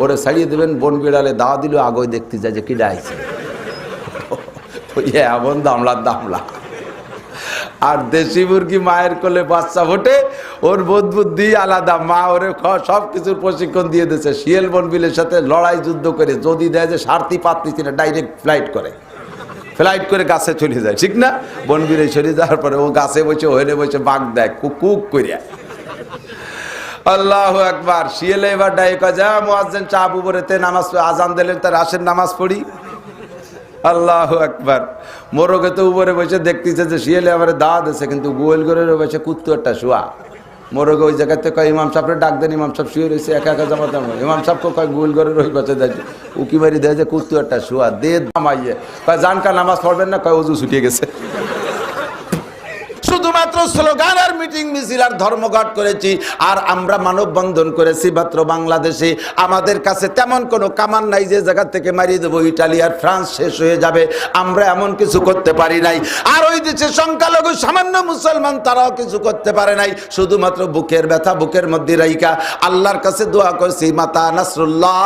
ওরে ছাড়িয়ে দেবেন, বন বিড়ালে দাওয়া দিল, আগে দেখতে যায় যে কিডা আইছে। এমন দামলার দামলা। আর দেশি মুরগি মায়ের কোলে বাচ্চা ফোটে, ওর বোধ বুদ্ধি আলাদা, মা ওরে সব কিছুর প্রশিক্ষণ দিয়ে দিয়েছে। শিয়াল বনবিলের সাথে লড়াই যুদ্ধ করে যদি দেয় যে সারতি পাতনি না, ডাইরেক্ট ফ্লাইট করে গাছে চলে যায়, ঠিক না? বনবিলে চলে যাওয়ার পরে ও গাছে বসে ওহেনে বসে বাঘ দেয় কুক করিয়া। আল্লাহু আকবার। শিয়ালে এবার ডাইকা যা মুয়াজ্জিন চা বুবরেতে নামাজ আজান দিলেন, তার আসের নামাজ পড়ি। আল্লাহু আকবার। মোরগে তো উপরে বসে দেখতেছে যে শিয়ালে আবার দাওয়া দিচ্ছে, কিন্তু গোয়েল ঘরের বসে কুত্তু একটা শোয়া। মোরগে ওই জায়গাতে কয় ইমাম সাহেবরে ডাক দেন, ইমাম সাহেব শুয়ে রয়েছে একা একা জামাতে। ইমাম সাহেবকে কয় গোয়েল ঘরের ওই পাশে দেয়, উকি মারি দেয় যে কুত্তু একটা শোয়া, দে দামাইয়ে কয় জানকা নামাজ পড়বেন না, কয় অজু ছুটিয়ে গেছে। শুধুমাত্র স্লোগান আর মিটিং মিছিল আর ধর্মঘট করেছি, আর আমরা মানববন্ধন করেছি মাত্র বাংলাদেশে। আমাদের কাছে তেমন কোনো কামান নাই যে জায়গা থেকে মারিয়ে দেবো ইটালি আর ফ্রান্স শেষ হয়ে যাবে, আমরা এমন কিছু করতে পারি নাই। আর ওই দেশে সংখ্যালঘু সামান্য মুসলমান, তারাও কিছু করতে পারে নাই। শুধুমাত্র বুকের ব্যথা বুকের মধ্যে রাইকা আল্লাহর কাছে দোয়া করছি, মাতা নাসরুল্লাহ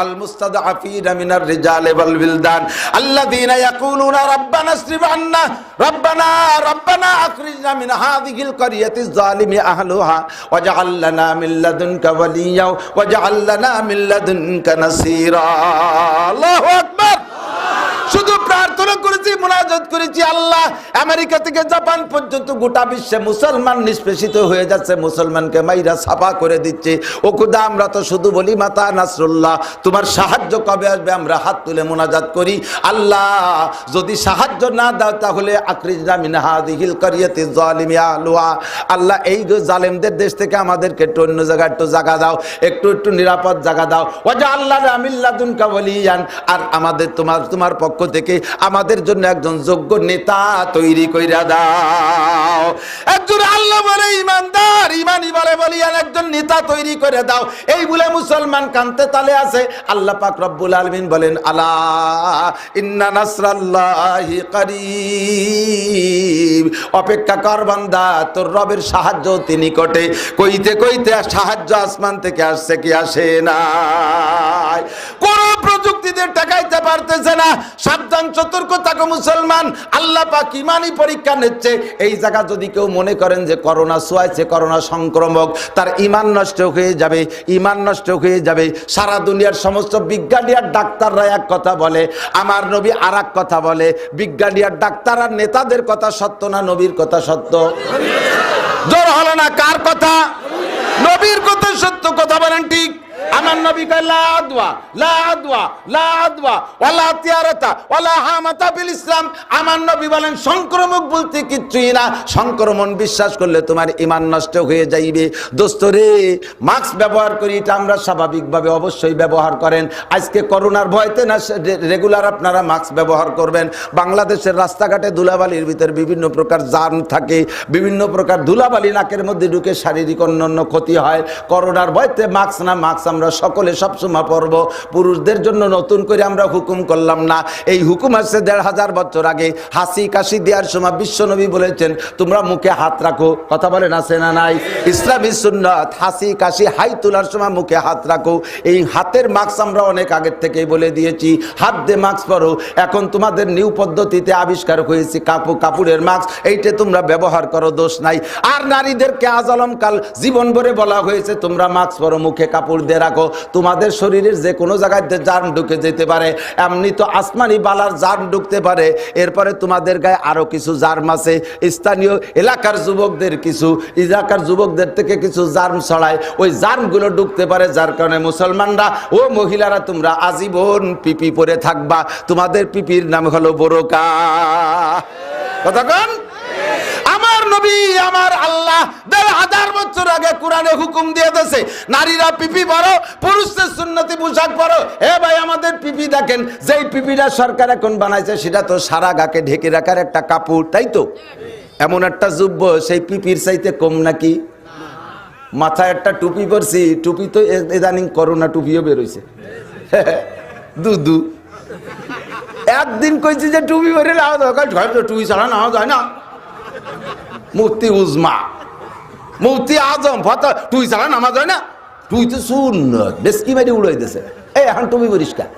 আল মুস্তাদআফিনা মিনার রিজালি ওয়াল বিলদান আল্লাযীনা ইয়াকুলুনা রাব্বানা আসরিফ আন্না রব্বানা আখরিজনা মিন হাযিহিল ক্বরিয়াতিজ যালিমি আহলুহা ওয়াজআল লানা মিন লাদুনকা ওয়ালিয়্যা ওয়াজআল লানা মিন লাদুনকা নাসীরা। আল্লাহু আকবার। শুধু প্রার্থনা করেছি, মুনাজাত করেছি, আল্লাহ আমেরিকা থেকে জাপান পর্যন্ত গোটা বিশ্বে মুসলমান নিষ্পেষিত হয়ে যাচ্ছে, মুসলমানকে মাইরা ছাপা করে দিচ্ছে। ও খুদা, আমরা তো শুধু বলি মাতা নাসরুল্লাহ, তোমার সাহায্য কবে আসবে? আমরা হাত তুলে মুনাজাত করি, আল্লাহ যদি সাহায্য না দাও তাহলে আখরিজনা মিন হাযিহিল ক্বরিয়াতিজ যালিমি আহলুহা, আল্লাহ এই জালেমদের দেশ থেকে আমাদেরকে একটু অন্য জায়গায় একটু জায়গা দাও, একটু নিরাপদ জায়গা দাও। ওয়াজআল লানা মিন লাদুনকা ওয়ালিয়্যান, আর আমাদের তোমার পক্ষ থেকে আমাদের জন্য একজন যোগ্য নেতা তৈরি কইরা দাও। একজন আল্লাহ বলে ইমানদার, ইমানি বলে বলিয়ান একজন নেতা তৈরি করে দাও। এই বলে মুসলমান কানতে তালে আছে। আল্লাহ পাক রব্বুল আলামিন বলেন, আলা ইন্না নাসরাল্লাহি করিব, অপেক্ষা কর বান্দা, তোর রবের সাহায্য অতি নিকটে। কইতে কইতে সাহায্য আসমান থেকে আসছে কি আসে না? কোন প্রযুক্তিতে ঠেকাইতে পারতেছে না। সাবধান, সতর্ক থাকো মুসলমান, আল্লাহ পাক ইমানি পরীক্ষা নিচ্ছে। এই জায়গা যদি কেউ মনে করেন যে করোনা ছোঁয়াছে, করোনা সংক্রমক, তার ইমান নষ্ট হয়ে যাবে, ইমান নষ্ট হয়ে যাবে। সারা দুনিয়ার সমস্ত বিজ্ঞানী আর ডাক্তাররা এক কথা বলে, আমার নবী আর এক কথা বলে। বিজ্ঞানী আর ডাক্তার আর নেতাদের কথা সত্য না নবীর কথা সত্য? জোর হলো না, কার কথা? নবীর কথা সত্য। কথা বলেন ঠিক। আমার নবী কয় লা আদওয়া লা আদওয়া লা আদওয়া ওয়ালা তিয়ারাতা ওয়ালা হামাতা বিল ইসলাম। আমার নবী বলেন সংক্রমক বলতে কিচ্ছুই না। সংক্রমণ বিশ্বাস করলে তোমার ঈমান নষ্ট হয়ে যাইবে। দোস্তরে, মাস্ক ব্যবহার করি, এটা আমরা স্বাভাবিকভাবে অবশ্যই ব্যবহার করেন। আজকে করোনার ভয়তে না রেগুলার আপনারা মাস্ক ব্যবহার করবেন। বাংলাদেশের রাস্তাঘাটে ধুলাবালির ভিতর বিভিন্ন প্রকার জার্ম থাকে, বিভিন্ন প্রকার ধুলাবালি নাকের মধ্যে ঢুকে শারীরিক অন্যান্য ক্ষতি হয়। করোনার ভয়তে মাস্ক না, মাস্ক আমরা সকলে সবসময় পরব। পুরুষদের জন্য নতুন করে আমরা হুকুম করলাম না, এই হুকুম আসছে ১৫০০ বছর আগে। হাসি কাশি দেওয়ার সময় বিশ্বনবী বলেছেন তোমরা মুখে হাত রাখো। কথা বলেন আছে না নাই? ইসলামী সুন্নাত, হাসি কাশি হাই তোলার সময় মুখে হাত রাখো। এই হাতের মাস্ক আমরা অনেক আগের থেকেই বলে দিয়েছি, হাত দিয়ে মাস্ক পরো। এখন তোমাদের নিউ পদ্ধতিতে আবিষ্কার হয়েছে কাপড়ের মাস্ক, এইটা তোমরা ব্যবহার করো, দোষ নাই। আর নারীদেরকে আজলম কাল জীবন ভরে বলা হয়েছে তোমরা মাস্ক পরো, মুখে কাপড় দিয়ে রাখো। তোমাদের শরীরের যে কোনো জায়গায় জার্ম ঢুকে যেতে পারে, এমনি তো আসমানি বালার জার্ম ঢুকতে পারে, এরপরে তোমাদের গায়ে আরো কিছু জার্ম আছে। স্থানীয় এলাকার যুবকদের থেকে কিছু জার্ম ছড়ায়, ওই জার্মগুলো ঢুকতে পারে। যার কারণে মুসলমানরা ও মহিলারা তোমরা আজীবন পিপি পরে থাকবা। তোমাদের পিপির নাম হলো বোরকা। কথা কন? আমার নবী, আমার আল্লাহ ১৫০০ বছর আগে কোরআনে হুকুম দিয়ে দিয়েছে নারীরা পিপি পরো, পুরুষদের সুন্নতি পোশাক পরো। হে ভাই, আমাদের পিপি দেখেন, যেই পিপিটা সরকার এখন বানাইছে সেটা তো সারা গাকে ঢেকে রাখার একটা কাপড়, তাই তো? এমন একটা যুব্য, সেই পিপির চাইতে কম নাকি? মাথায় একটা টুপি পরছি, টুপি তো ইদানিং করোনা টুপিও বেরোইছে। দুদু একদিন কইছি যে টুপি পরে টুপি ছাড়া না যায় না। মুফতি উজমা, মুফতি আজম, টুপি ছাড়া নামাজ হয় না। তুই তো শুন বেশকি মারি উড়াই দিছে, এই এখন টুপি পরিষ্কার,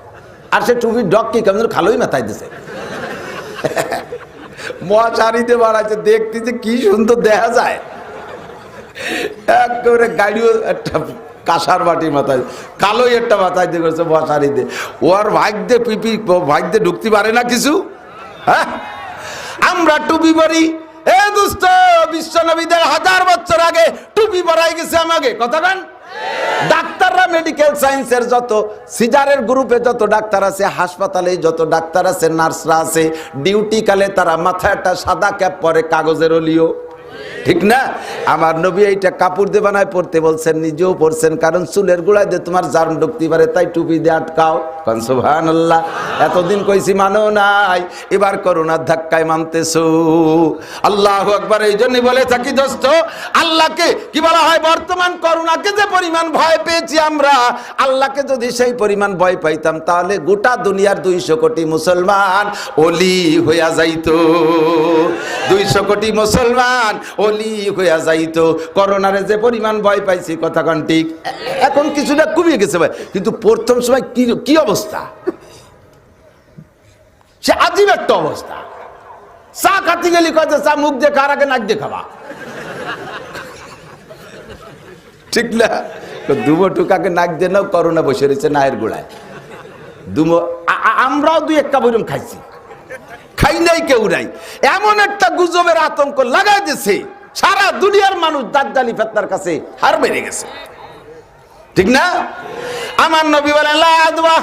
আর সে টুপির ডক কি কেমন খালোই মাথায় দিছে, মশারিতে বাড়াইছে, দেখতে যে কি সুন্দর দেখা যায়, একেবারে গাড়িও একটা কাঁসার বাটির মাথায় কালোই একটা মাথায় দিয়ে করছে মশারিতে, ওর ভাগ্যে পিপি ভাগ্যে ঢুকতে পারে না কিছু। হ্যাঁ, আমরা টুপি পরি, এ দুষ্ট বিশ্ব নবীদের 1000 বছর আগে টুপি পরাই গেছে আমাকে, কথা কান। ডাক্তাররা মেডিকেল সায়েন্সের যত সিজারের গ্রুপে যত ডাক্তার আছে, হাসপাতালে যত ডাক্তার আছে, নার্সরা আছে, ডিউটি কালে তারা মাথায় একটা সাদা ক্যাপ পরে, কাগজের অলিও, ঠিক না? আমার নবী এইটা কাপড় দিয়ে বানায় পড়তে বলছেন, নিজেও পড়ছেন, কারণ চুলের গোড়ায় দিয়ে তোমার জার্ম ঢুকতে পারে, তাই টুপি দিয়ে আটকাও। সুবহানাল্লাহ। এতদিন কইছি মানো নাই, এবার করোনার ধাক্কায় মানতেছো। আল্লাহু আকবার। এই জন্যই বলে থাকি দোস্ত, আল্লাহকে কি বলা হয়, বর্তমান করোনাকে যে পরিমাণ ভয় পেয়েছি আমরা, আল্লাহকে যদি সেই পরিমাণ ভয় পাইতাম, তাহলে গোটা দুনিয়ার 200 কোটি মুসলমান ওলি হইয়া যাইতো। 200 কোটি মুসলমান ওলি হইয়া যাইতো। করোনারে যে পরিমাণ ভয় পাইছি, কথা কন ঠিক। এখন কিছুটা কমিয়ে গেছে ভাই, কিন্তু প্রথম সময় কি অবস্থা, সে আজীব একটা অবস্থা। চা খাতে গেলি কত চা মুখ দিয়ে কার আগে নাক দিয়ে খাবা, ঠিক না? দুমো টুকাকে নাক দিয়ে নাও, করোনা বসে রয়েছে নায়ের গোড়ায়। দুমো আমরাও 2-1 বইরম খাইছি, খাই নাই কেউ নাই। এমন একটা গুজবের আতঙ্ক লাগাই দিয়েছে, সারা দুনিয়ার মানুষ দাজ্জালি ফিতনার কাছে হার মেরে গেছে, ঠিক না? আমার নবী বলেন, লা আদওয়া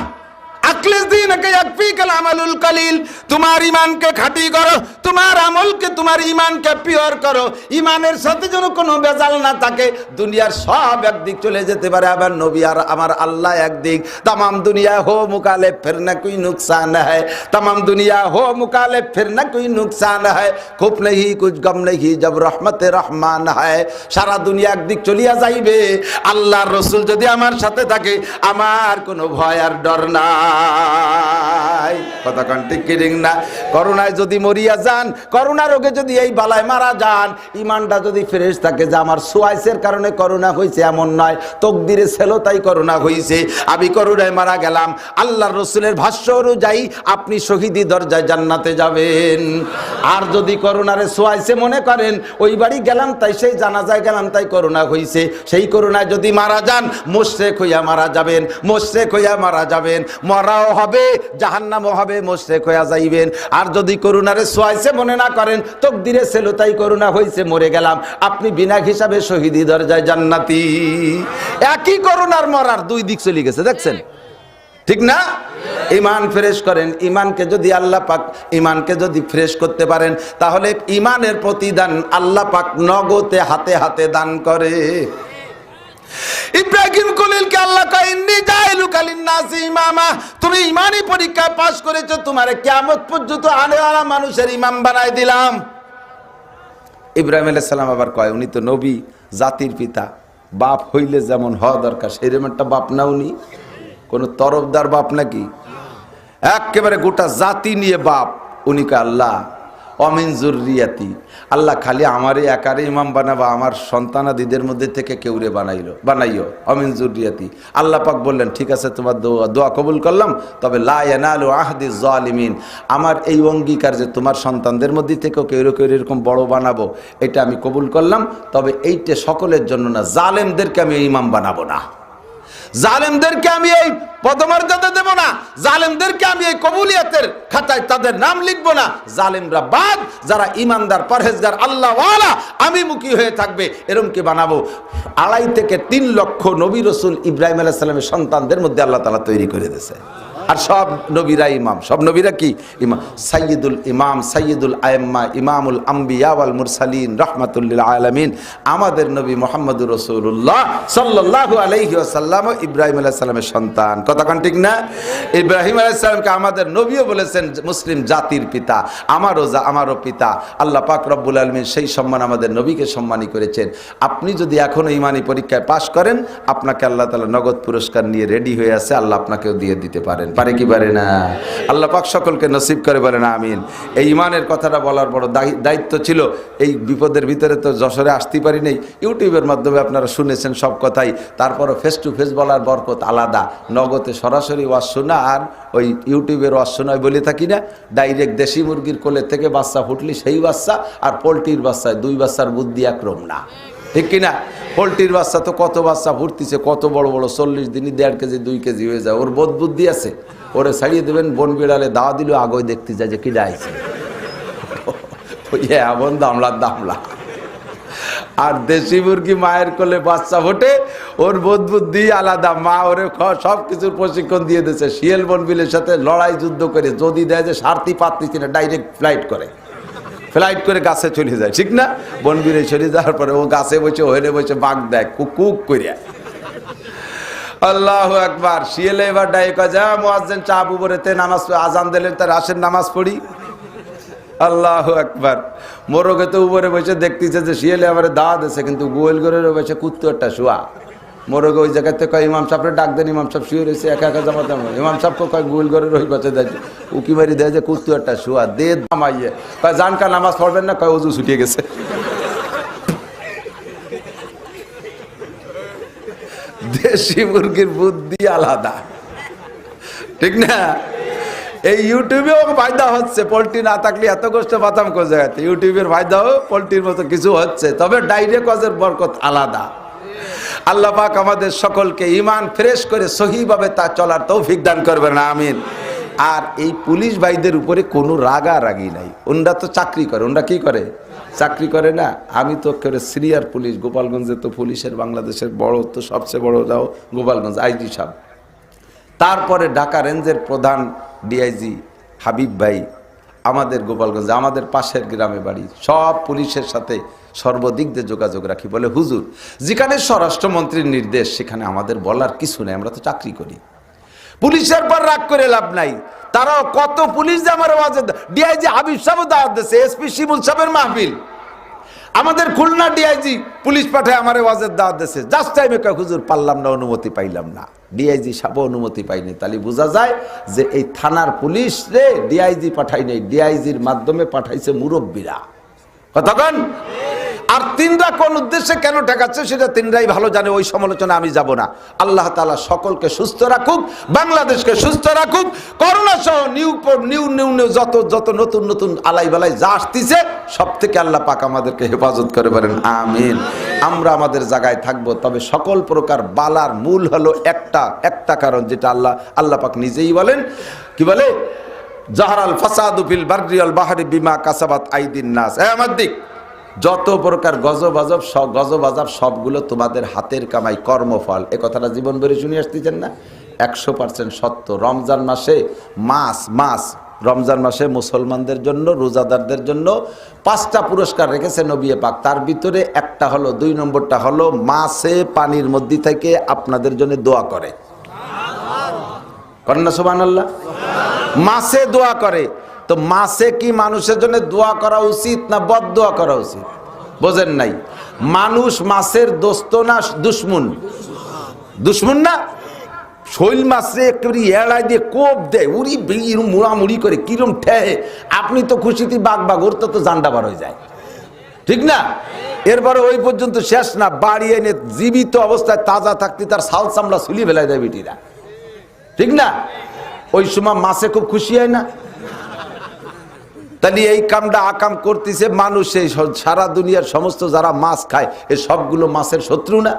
আখলিস দীনকে ইয়াকফিকাল আমালুল কালিল। তোমার ঈমানকে খাঁটি করো, তোমার আমলকে, তোমার ঈমানকে পিওর করো। ঈমানের সাথে যেন কোনো ভেজাল না থাকে। দুনিয়ার সব একদিক চলে যেতে পারে, আবার নবী আর আমার আল্লাহ একদিক। तमाम दुनिया हो मुखालिफ फिर न कोई नुकसान है, तमाम दुनिया हो मुखालिफ फिर न कोई नुकसान है, खूब नहीं कुछ गम नहीं जब रहमत रहमान है। সারা দুনিয়া একদিক চলিয়া যাইবে, আল্লাহর রাসূল যদি আমার সাথে থাকে, আমার কোনো ভয় আর ডর না। কথা কান ঠিক কি না? করোনায় যদি মরিয়া যান, করোনা রোগে যদি এই বালায় মারা যান, ইমানটা যদি ফ্রেশ থাকে যে আমার সোয়াইসের কারণে করোনা হয়েছে এমন নয়, তকদিরে ছিল তাই করোনা হয়েছে, আমি করোনায় মারা গেলাম, আল্লাহর রাসূলের ভাষ্য অনুযায়ী আপনি শহীদি দরজায় জান্নাতে যাবেন। আর যদি করোনারে সোয়াইসে মনে করেন ওই বাড়ি গেলাম তাই, সেই জানাজায় গেলাম তাই করোনা হয়েছে, সেই করোনায় যদি মারা যান, মুশরিক হইয়া মারা যাবেন, মুশরিক হইয়া মারা যাবেন, মরাও হবে, জাহান্নামও হবে, মুশরিক হইয়া যাইবেন। আর যদি করোনারে সোয়াইসে মনে না করেন, তকদিরে ছিল তাই করোনা হয়েছে, মরে গেলাম, আপনি বিনা হিসাবে শহীদি দরজায় জান্নাতি। একই করোনার মরার 2 দিক চলে গেছে, দেখছেন, ঠিক না? ঈমান ফ্রেশ করেন। ঈমানকে যদি আল্লাহ পাক, ঈমানকে যদি ফ্রেশ করতে পারেন, তাহলে ঈমানের প্রতিদান আল্লাহ পাক নগদে হাতে হাতে দান করে। ইব্রাহিম খলিলকে আল্লাহ কয়, ইন্নী জাইলুকা লিন-নাসি ইমামা, তুমি ঈমানি পরীক্ষায় পাস করেছো, তোমারে কিয়ামত পর্যন্ত আনেওয়ালা মানুষের ইমাম বানাই দিলাম। ইব্রাহিম আলাইহিস সালাম আবার কয়, উনি তো নবী, জাতির পিতা, বাপ হইলে যেমন হওয়া দরকার সেরকম একটা বাপ না উনি, কোন তরফদার বাপ নাকি, একেবারে গোটা জাতি নিয়ে বাপ। উনি কয়, আল্লাহ অমিন যুররিয়াতি, আল্লাহ খালি আমারে একারে ইমাম বানাবা, আমার সন্তানাদিদের মধ্যে থেকে কেউরে বানাইও, অমিন যুররিয়াতি। আল্লাহ পাক বললেন, ঠিক আছে, তোমার দোয়া কবুল করলাম, তবে লা ইয়ানালু আহদি যালিমিন, আমার এই অঙ্গীকার যে তোমার সন্তানদের মধ্যে থেকেও কেউ এরকম বড় বানাবো, এটা আমি কবুল করলাম, তবে এইটা সকলের জন্য না, জালেমদেরকে আমি ইমাম বানাবো না, জালেমদেরকে আমি এই পদমর্যাদা দেব না, জালেমদেরকে আমি এই কবুলিয়াতের খাতায় তাদের নাম লিখবো না। জালেমরা বাদ, যারা ইমানদার পরহেজগার আল্লাহওয়ালা আমি মুখী হয়ে থাকবে, এরকমকে বানাবো। 2.5 থেকে 3 লক্ষ নবী রাসূল ইব্রাহিম আলাইহিস সালামের সন্তানদের মধ্যে আল্লাহ তাআলা তৈরি করে দিয়েছে। আর সব নবীরা ইমাম, সব নবীরা কি ইমাম, সাইয়্যিদুল ইমাম, সাইয়্যিদুল আইম্মা, ইমামুল আম্বিয়া ওয়াল মুরসালিন, রাহমাতুল লিল আলামিন। আমাদের নবী মুহাম্মদুর রাসূলুল্লাহ সাল্লাল্লাহু আলাইহি ওয়াসাল্লাম ইব্রাহিম আলাইহিস সালামের সন্তান, কথা কোন ঠিক না? ইব্রাহিম আলাইহিস সালামকে আমাদের নবীও বলেছেন মুসলিম জাতির পিতা, আমারও পিতা। আল্লাহ পাক রব্বুল আলামিন সেই সম্মান আমাদের নবীকে সম্মানী করেছেন। আপনি যদি এখনো ঈমানি পরীক্ষায় পাশ করেন, আপনাকে আল্লাহ তাআলা নগদ পুরস্কার নিয়ে রেডি হয়ে আছে, আল্লাহ আপনাকেও দিয়ে দিতে পারেন। পারে কি পারে না? আল্লাহ পাক সকলকে নসিব করে বলেন আমিন। এই ইমানের কথাটা বলার বড় দায়িত্ব ছিল। এই বিপদের ভিতরে তো যশোরে আসতে পারি নাই, ইউটিউবের মাধ্যমে আপনারা শুনেছেন সব কথাই। তারপরও ফেস টু ফেস বলার বরকত আলাদা। নগদে সরাসরি ওয়াজ শোনা আর ওই ইউটিউবের ওয়াজ শোনায় বলে থাকি না, ডাইরেক্ট দেশি মুরগির কোলে থেকে বাচ্চা ফুটলি সেই বাচ্চা, আর পোলট্রির বাচ্চায় দুই বাচ্চার বুদ্ধি একরকম না, ঠিক কিনা? পোলট্রির বাচ্চা তো কত বাচ্চা ফুটতিছে, কত বড় বড়, 40 দিনই 1.5 কেজি 2 কেজি হয়ে যায়। ওর বোধ বুদ্ধি আছে, ওরে ছাড়িয়ে দেবেন, বন বিড়ালে দাওয়া দিল আগয় দেখতে যায় যে কিডা আইছে, এমন দামলার দামলা। আর দেশি মুরগি মায়ের কোলে বাচ্চা ফোটে, ওর বোধ বুদ্ধি আলাদা। মা ওরে সব কিছুর প্রশিক্ষণ দিয়ে দিয়েছে। শিয়াল বনবিলের সাথে লড়াই যুদ্ধ করে যদি দেয় যে সারতি পাততি না, ডাইরেক্ট ফ্লাইট করে গাছে চলে যায়, ঠিক না? বনবিরে চলে যাওয়ার পরে ও গাছে বসে ওহেনে বসে বাঘ দেয় কুক করিয়া। আল্লাহু আকবার। শিয়ালে এবার ডাইকা যা মুয়াজ্জিন চা বুবরেতে নামাজ আজান দিলেন, তার আসেন নামাজ পড়ি। আল্লাহু আকবার। মোরগে তো উপরে বসে দেখতেছে যে শিয়ালে আমার দাওয়া দিয়েছে, কিন্তু গোয়েল ঘরের বসে কুত্তো একটা শোয়া। মোরগে ওই জায়গাতে কয় ইমাম সাহেবরে ডাক দেন, ইমাম সাহেব শুয়ে রয়েছে একা একা জামাতে। ইমাম সাহেবকে কয় গোয়েল ঘরের ওই পাশে দেয়, উকি মারি দেয় যে কুত্তো একটা শোয়া, দে দামাইয়ে কয় জানকা নামাজ পড়বেন না, কয় ওযু ছুটিয়ে গেছে। দেশি মুরগির বুদ্ধি আলাদা, ঠিক না? এই ইউটিউবেও ফায়দা হচ্ছে। পোল্ট্রি না থাকলে এত কষ্ট পাতাম কোন জায়গাতে। ইউটিউবের ফায়দাও পোল্ট্রির মতো কিছু হচ্ছে, তবে ডাইরেক্ট কাজের বরকত আলাদা। আল্লাহ পাক আমাদের সকলকে ঈমান ফ্রেশ করে সহিভাবে তা চলার তৌফিক দান করবেন, আমিন। আর এই পুলিশ ভাইদের উপরে কোনো রাগারাগি নাই। ওনরা তো চাকরি করে। ওনরা কি করে? চাকরি করে না। আমি তো করে সিনিয়র পুলিশ, গোপালগঞ্জে তো পুলিশের বাংলাদেশের বড়, তো সবচেয়ে বড় যাও গোপালগঞ্জ আইজি সাহেব। তারপরে ঢাকা রেঞ্জের প্রধান ডিআইজি হাবিব ভাই আমাদের গোপালগঞ্জে, আমাদের পাশের গ্রামে বাড়ি। সব পুলিশের সাথে সর্বদিক দিয়ে যোগাযোগ রাখি। বলে হুজুর, যেখানে স্বরাষ্ট্রমন্ত্রীর নির্দেশ সেখানে আমাদের বলার কিছু নেই, আমরা তো চাকরি করি। পুলিশের পর রাগ করে লাভ নাই। তারাও কত পুলিশ যে আমার ডিআইজি হাবিব সাহেব দাওয়াত দিয়েছে, এসপি শিমুল সাহেবের মাহফিল। আমাদের খুলনা ডিআইজি পুলিশ পাঠায় আমার ওয়াজের দাওয়াত দিয়েছে। জাস্ট টাইমে কয় হুজুর পারলাম না, অনুমতি পাইলাম না। ডিআইজি সাহেব অনুমতি পাইনি। তাহলে বোঝা যায় যে এই থানার পুলিশ রে ডিআইজি পাঠাই নাই, ডিআইজির মাধ্যমে পাঠাইছে মুরব্বীরা। কতক্ষণ? আর তিনরা কোন উদ্দেশ্যে কেন ঠেকাচ্ছে সেটা তিনরাই ভালো জানে, ওই সমালোচনা আমি যাব না। আল্লাহ তাআলা সকলকে সুস্থ রাখুক, বাংলাদেশকে সুস্থ রাখুক। করোনা সহ নিউ যত নতুন নতুন আলাই বালাই যা আসতেছে সব থেকে আল্লাহ পাক আমাদেরকে হেফাজত করে বলেন আমিন। আমরা আমাদের জায়গায় থাকবো, তবে সকল প্রকার বালার মূল হলো একটা কারণ, যেটা আল্লাহ পাক নিজেই বলেন। কি বলে? জাহারাল ফাসাদু ফিল বাররি ওয়াল বাহরি বিমা কাসাবাত আইদিন নাস। আমার দিক যত প্রকার গজব সবগুলো তোমাদের হাতের কামাই, কর্মফল। এ কথাটা জীবন ভরে শুনে আসতেছেন না? 100% সত্য। রমজান মাসে মুসলমানদের জন্য, রোজাদারদের জন্য 5টা পুরস্কার রেখেছে নবী পাক। তার ভিতরে একটা হলো, 2 নম্বরটা হলো মাছে পানির মধ্যে থেকে আপনাদের জন্য দোয়া করে। করেন না সুবহানাল্লাহ? মাছে দোয়া করে। তো মাছে কি মানুষের জন্য দোয়া করা উচিত না বদদোয়া করা উচিত? বোঝেন নাই? মানুষ মাছের দোস্ত না দুশ্মন? দুশ্মন না? শৈল মাছে একেবারে এড়াই দিয়ে কোপ দেয়, উড়ি মুড়ামুড়ি করে কিরম ঠেহে। আপনি তো খুশিতে বাঘ, ওর তো জান্ডা বার হয়ে যায়, ঠিক না? এরপরে ওই পর্যন্ত শেষ না, বাড়ি এনে জীবিত অবস্থায় তাজা থাকতে তার ছাল চামড়া ছুলিয়ে ফেলায় দেয় বিটিরা, ঠিক না? ওই সময় মাছে খুব খুশি হয় না? তাহলে এই কামটা আকাম করতেছে মানুষ। এই সারা দুনিয়ার সমস্ত যারা মাছ খায় এই সবগুলো মাছের শত্রু না?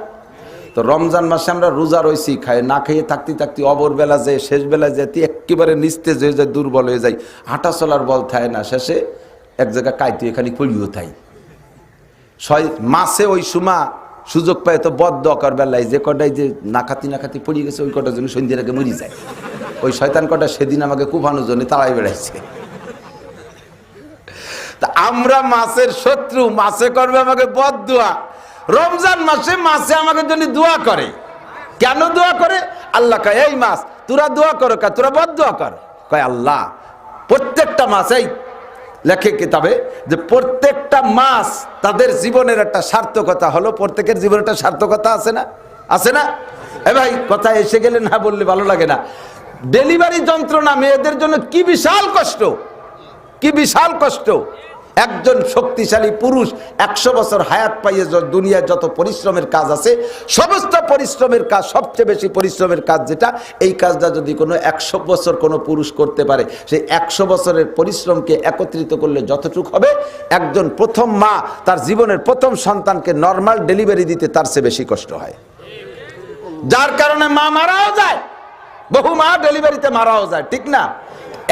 তো রমজান মাসে আমরা রোজা রয়েছি, খাই না খেয়ে থাকতে অবরবেলা যায়, শেষ বেলা যেতে একেবারে নিস্তেজ হয়ে যায়, দুর্বল হয়ে যায়, হাঁটা চলার বল থাকে না, শেষে এক জায়গায় কাইতে এখানে পড়িও থাই। মাছে ওই সময় সুযোগ পায় তো বদদোয়া বেলায়, যে কটাই যে নাকাতি পড়ে গেছে ওই কটার জন্য সন্ধ্যের আগে মরি যায়। ওই শয়তান কটা সেদিন আমাকে কুফানোর জন্য তাড়াই বেড়াইছে। তা আমরা মাছের শত্রু, মাছে করবে আমাকে বদদোয়া। রমজান মাছে আমাকে জন্য দোয়া করে। কেন দোয়া করে? আল্লাহ কয় এই মাছ তোরা দোয়া করো, তোরা বদদোয়া কর। কয় আল্লাহ প্রত্যেকটা মাছ, এই লেখে কিতাবে যে প্রত্যেকটা মাছ তাদের জীবনের একটা সার্থকতা হলো। প্রত্যেকের জীবনের একটা সার্থকতা আছে না? আছে না? এ ভাই কথা এসে গেলে না বললে ভালো লাগে না। ডেলিভারি যন্ত্রণা মেয়েদের জন্য কি বিশাল কষ্ট, কি বিশাল কষ্ট। একজন শক্তিশালী পুরুষ 100 বছর হায়াত পাইয়ে দুনিয়ায় যত পরিশ্রমের কাজ আছে, সমস্ত পরিশ্রমের কাজ, সবচেয়ে বেশি পরিশ্রমের কাজ যেটা, এই কাজটা যদি কোনো 100 বছর কোনো পুরুষ করতে পারে, সেই 100 বছরের পরিশ্রমকে একত্রিত করলে যতটুকু হবে, একজন প্রথম মা তার জীবনের প্রথম সন্তানকে নর্মাল ডেলিভারি দিতে তার চেয়ে বেশি কষ্ট হয়। যার কারণে মা মারাও যায়, বহু মা ডেলিভারিতে মারাও যায়, ঠিক না?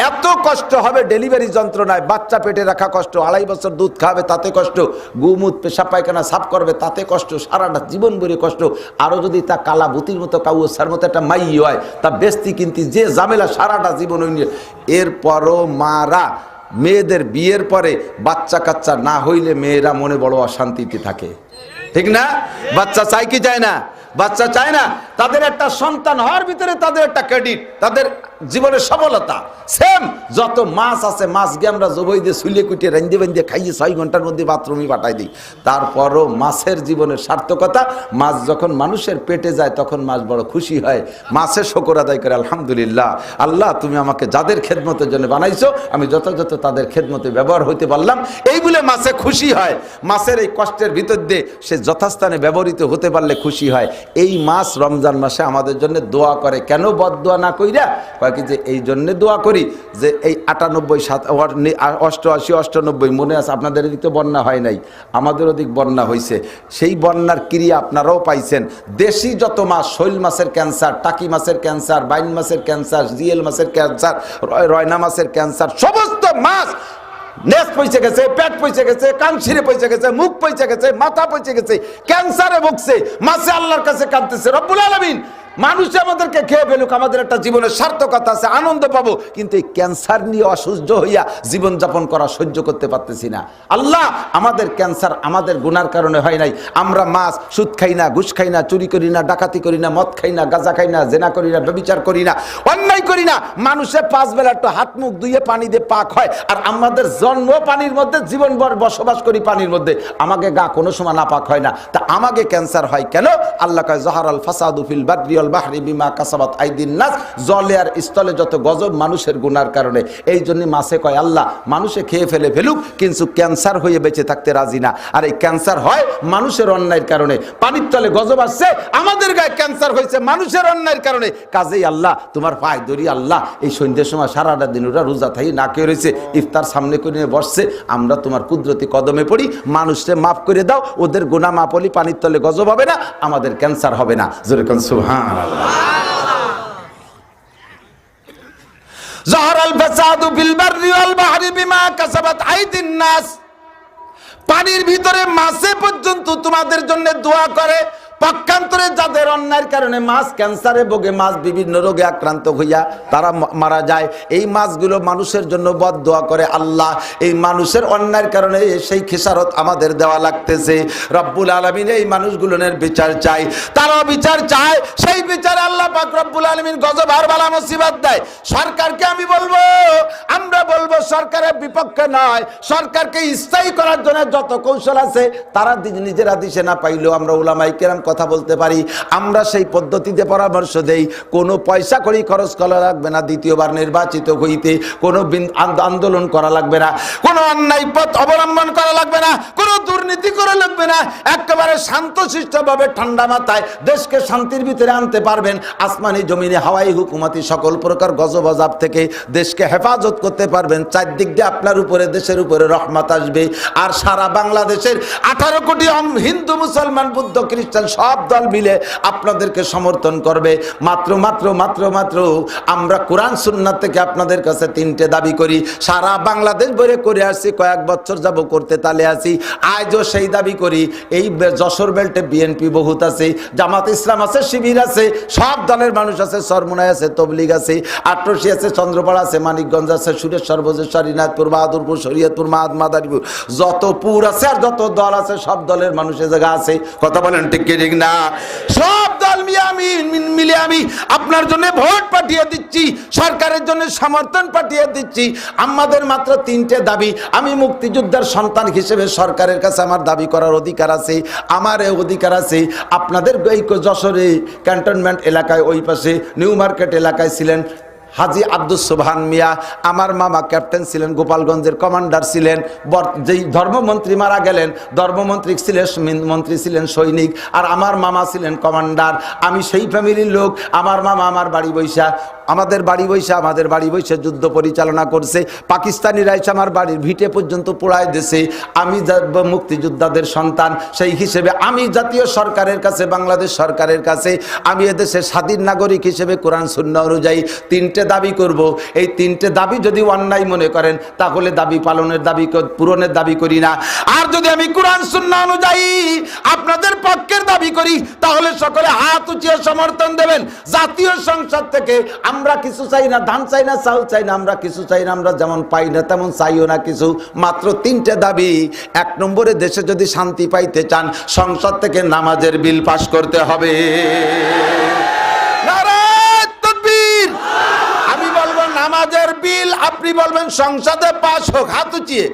এত কষ্ট হবে ডেলিভারি যন্ত্রণায়, বাচ্চা পেটে রাখা কষ্ট, 2.5 বছর দুধ খাবে তাতে কষ্ট, গুমুত পেশাব পায়খানা সাফ করবে তাতে কষ্ট, সারাটা জীবন ভরে কষ্ট। আরো যদি তা কালা বুতির মতো কাউসার মতো একটা মাই হয়, তা বেস্তি কিনতি যে ঝামেলা সারাটা জীবন। এরপরও মারা মেয়েদের বিয়ের পরে বাচ্চা কাচ্চা না হইলে মেয়েরা মনে বড় অশান্তিতে থাকে, ঠিক না? বাচ্চা চাই কি চায় না? বাচ্চা চায় না। তাদের একটা সন্তান হওয়ার ভিতরে তাদের একটা ক্রেডিট, তাদের জীবনের সফলতা। সেম যত মাছ আছে, মাছ গিয়ে আমরা জবই দিয়ে শুলিয়ে কুটিয়ে রেঞ্জে বেঞ্জে খাইয়ে 6 ঘন্টার মধ্যে বাথরুমে পাঠাই দিই, তারপরও মাছের জীবনের সার্থকতা। মাছ যখন মানুষের পেটে যায় তখন মাছ বড় খুশি হয়, মাছের শুকর আদায় করে, আলহামদুলিল্লাহ আল্লাহ তুমি আমাকে যাদের খেদমতের জন্য বানাইছো আমি যথাযথ তাদের খেদমতে ব্যবহার হইতে পারলাম, এই বলে মাছে খুশি হয়। মাছের এই কষ্টের ভিতর দিয়ে সে যথাস্থানে ব্যবহৃত হতে পারলে খুশি হয়। এই মাছ রমজান মাসে আমাদের জন্য দোয়া করে, কেন বদদোয়া না কইরা? কয় কি যে এই জন্য দোয়া করি যে এই 98, 88, 98 মনে আছে আপনাদের এদিকে বন্যা হয় নাই, আমাদের ওদিক বন্যা হয়েছে, সেই বন্যার ক্রিয়া আপনারাও পাইছেন। দেশি যত মাছ, শৈল মাছের ক্যান্সার, টাকি মাছের ক্যান্সার, বাইন মাছের ক্যান্সার, জিএল মাছের ক্যান্সার, রয়না মাছের ক্যান্সার, সমস্ত মাছ নেস পয়সে গেছে, পেট পয়সে গেছে, কান ছিঁড়ে পয়সে গেছে, মুখ পয়সে গেছে, মাথা পয়সে গেছে, ক্যান্সারে ভুগছে, মাছে আল্লাহর কাছে কাঁদতেছে। রব্বুল আলামিন মানুষ আমাদেরকে খেয়ে ফেলুক, আমাদের একটা জীবনের সার্থকতা আছে, আনন্দ পাবো, কিন্তু এই ক্যান্সার নিয়ে অসহ্য হইয়া জীবনযাপন করা সহ্য করতে পারতেছি না। আল্লাহ আমাদের ক্যান্সার আমাদের গুনার কারণে হয় নাই। আমরা মাছ সুদ খাই না, ঘুষ খাই না, চুরি করি না, ডাকাতি করি না, মদ খাই না, গাঁজা খাই না, জেনা করি না, ব্যভিচার করি না, অন্যায় করি না। মানুষের 5 বেলা একটু হাত মুখ ধুয়ে পানি দিয়ে পাক হয়, আর আমাদের জন্ম পানির মধ্যে, জীবনভর বসবাস করি পানির মধ্যে, আমাকে গা কোনো সময় না পাক হয় না। তা আমাকে ক্যান্সার হয় কেন? আল্লাহ কয় যাহারাল ফাসাদু ফিল বাররি বাহরি বিমা কাসাবাত আইদিন নাস, জলে আর স্থলে যত গজব মানুষের গুনার কারণে। এই জন্য মাছে কয় আল্লাহ মানুষে খেয়ে ফেলুক, কিন্তু ক্যান্সার হয়ে বেঁচে থাকতে রাজি না। আর এই ক্যান্সার হয় মানুষের অন্যায়ের কারণে। পানির তলে গজব আসছে, আমাদের গায়ে ক্যান্সার হয়েছে মানুষের অন্যায়ের কারণে। কাজেই আল্লাহ তোমার পায়ে ধরি, আল্লাহ এই সন্ধ্যের সময় সারাটা দিন ওরা রোজা থাকি না খেয়ে রয়েছে, ইফতার সামনে করে নিয়ে বসছে, আমরা তোমার কুদরতি কদমে পড়ি, মানুষকে মাফ করে দাও, ওদের গুনাহ মাফ হলে পানির তলে গজব হবে না, আমাদের ক্যান্সার হবে না। জোরে কোন সুবহানাল্লাহ। যাহারাল ফাসাদু ফিল বাররি ওয়াল বাহরি বিমা কাসাবাত আইদিন নাস, পানির ভিতরে মাছে পর্যন্ত তোমাদের জন্য দোয়া করে। পক্ষান্তরে যাদের অন্যায়ের কারণে মাছ ক্যান্সারে ভোগে, মাছ বিভিন্ন রোগে আক্রান্ত হইয়া তারা মারা যায়, এই মাছগুলো মানুষের জন্য বদদোয়া করে। আল্লাহ এই মানুষের অন্যায়ের কারণে সেই খেসারত আমাদের দেওয়া লাগতেছে। রব্বুল আলামিন এই মানুষগুলোর বিচার চাই, তারাও বিচার চায়, সেই বিচারে আল্লাহ পাক রব্বুল আলামিন গজব আর বালা মুসিবত দেয়। সরকারকে আমি বলবো, আমরা বলবো সরকারের বিপক্ষে নয়, সরকারকে স্থায়ী করার জন্য যত কৌশল আছে তারা নিজেরা দিশে না পাইলেও আমরা উলামায়ে কেরাম কথা বলতে পারি, আমরা সেই পদ্ধতিতে পরামর্শ দেই। কোনো পয়সা করি খরচ করা লাগবে না, দ্বিতীয়বার নির্বাচিত হইতে কোনো আন্দোলন করা লাগবে না, কোনো অন্যায় পথ অবলম্বন করা লাগবে না, কোনো দুর্নীতি করা লাগবে না। একেবারে শান্তশিষ্টভাবে ঠান্ডা মাথায় দেশকে শান্তির ভিতরে আনতে পারবেন। আসমানি জমিনে হাওয়াই হুকুমতি সকল প্রকার গজব আযাব থেকে দেশকে হেফাজত করতে পারবেন। চারদিক দিয়ে আপনার উপরে, দেশের উপরে রহমত আসবে। আর সারা বাংলাদেশের 18 কোটি হিন্দু, মুসলমান, বুদ্ধ, খ্রিস্টান সব দল মিলে আপনাদেরকে সমর্থন করবে। মাত্র মাত্র মাত্র মাত্র আমরা কোরআন সুন্নাত থেকে আপনাদের কাছে 3টে দাবি করি। সারা বাংলাদেশ ভরে করে আসছি, কয়েক বছর যাব করতে তালে আছি, আজও সেই দাবি করি। এই যশোর বেল্টে বিএনপি বহুত আছে, জামাত ইসলাম আছে, শিবির আছে, সব দলের মানুষ আছে, সরমুনায় আছে, তবলিগ আছে, আটরশি আছে, চন্দ্রপাড়া আছে, মানিকগঞ্জ আছে, সুরেশ্বর, বজেশ্বর, ইনায়তপুর, বাহাদুরপুর, শরীয়তপুর, মাদারীপুর, যত পুর আছে আর যত দল আছে সব দলের মানুষের জায়গা আছে। কথা বলেন ঠিক কি ঠিক না? সব দল মিলে আমি আপনার জন্য ভোট পাঠিয়ে দিচ্ছি, সরকারের জন্য সমর্থন পাঠিয়ে দিচ্ছি। আমাদের মাত্র 3টে দাবি। আমি মুক্তিযোদ্ধার সন্তান হিসেবে সরকারের কাছে আমার দাবি করার অধিকার আছে, আমার অধিকার আছে। আপনাদের এই যশোরে ক্যান্টনমেন্ট এলাকায়, ওই পাশে নিউ মার্কেট এলাকায় ছিলেন হাজী আব্দুস সুবহান মিয়া, আমার মামা ক্যাপ্টেন ছিলেন, গোপালগঞ্জের কমান্ডার ছিলেন। যেই ধর্মমন্ত্রী মারা গেলেন, ধর্মমন্ত্রী ছিলেন, মন্ত্রী ছিলেন সৈনিক, আর আমার মামা ছিলেন কমান্ডার। আমি সেই ফ্যামিলির লোক। আমার মামা আমার বাড়ি বৈশা যুদ্ধ পরিচালনা করছে। পাকিস্তানিরা এসে আমার বাড়ির ভিটে পর্যন্ত পোড়ায় দিয়েছে। আমি মুক্তিযোদ্ধাদের সন্তান, সেই হিসেবে আমি জাতীয় সরকারের কাছে, বাংলাদেশ সরকারের কাছে আমি এদেশের স্বাধীন নাগরিক হিসেবে কোরআন সুন্নাহ অনুযায়ী 3টে দাবি করব। এই 3টে দাবি যদি অন্যায় মনে করেন তাহলে দাবি পালনের দাবি, পূরণের দাবি করি না। আর যদি আমি কোরআন সুন্নাহ অনুযায়ী আপনাদের পক্ষের দাবি করি তাহলে সকলে হাত উঁচিয়ে সমর্থন দেবেন। জাতীয় সংসদ থেকে আমরা কিছু চাই না, ধান চাই না, চাউল চাই না, আমরা কিছু চাই না, আমরা যেমন পাই না তেমন চাইও না কিছু। মাত্র 3টে দাবি। 1 নম্বরে, দেশে যদি শান্তি পাইতে চান সংসদ থেকে নামাজের বিল পাশ করতে হবে। নারায়ে তাকবীর। আমি বলবো নামাজের বিল, আপনি বলবেন সংসদে পাশ হোক, হাত উঁচিয়ে।